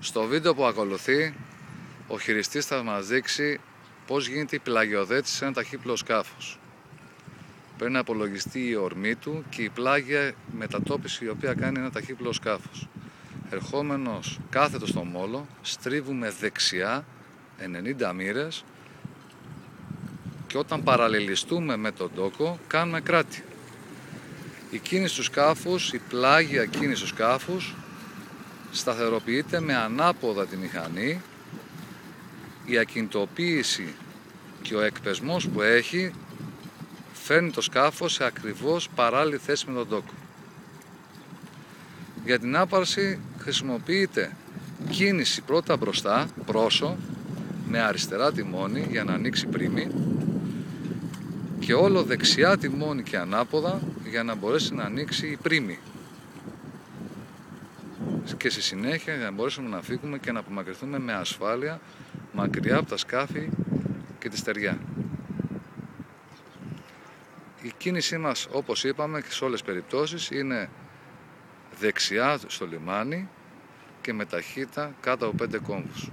Στο βίντεο που ακολουθεί, ο χειριστής θα μας δείξει πώς γίνεται η πελαγιοδέτηση σε ένα ταχύπλοο σκάφος. Πρέπει να απολογιστεί η ορμή του και η πλάγια μετατόπιση η οποία κάνει ένα ταχύπλοο σκάφος. Ερχόμενος κάθετος στο μόλο, στρίβουμε δεξιά 90 μοίρες και όταν παραλληλιστούμε με τον τόκο κάνουμε κράτη. Η κίνηση του σκάφους, η πλάγια κίνηση του σκάφους σταθεροποιείται με ανάποδα τη μηχανή. Η ακινητοποίηση και ο εκπεσμός που έχει φέρνει το σκάφος σε ακριβώς παράλληλη θέση με τον τόκο. Για την άπαρση χρησιμοποιείται κίνηση πρώτα μπροστά, πρόσω, με αριστερά τιμόνι για να ανοίξει πρίμη και όλο δεξιά τιμόνι και ανάποδα για να μπορέσει να ανοίξει η πρίμη. Και στη συνέχεια για να μπορέσουμε να φύγουμε και να απομακρυνθούμε με ασφάλεια μακριά από τα σκάφη και τη στεριά. Η κίνησή μας, όπως είπαμε και σε όλες τις περιπτώσεις, είναι δεξιά στο λιμάνι και με ταχύτητα κάτω από 5 κόμβους.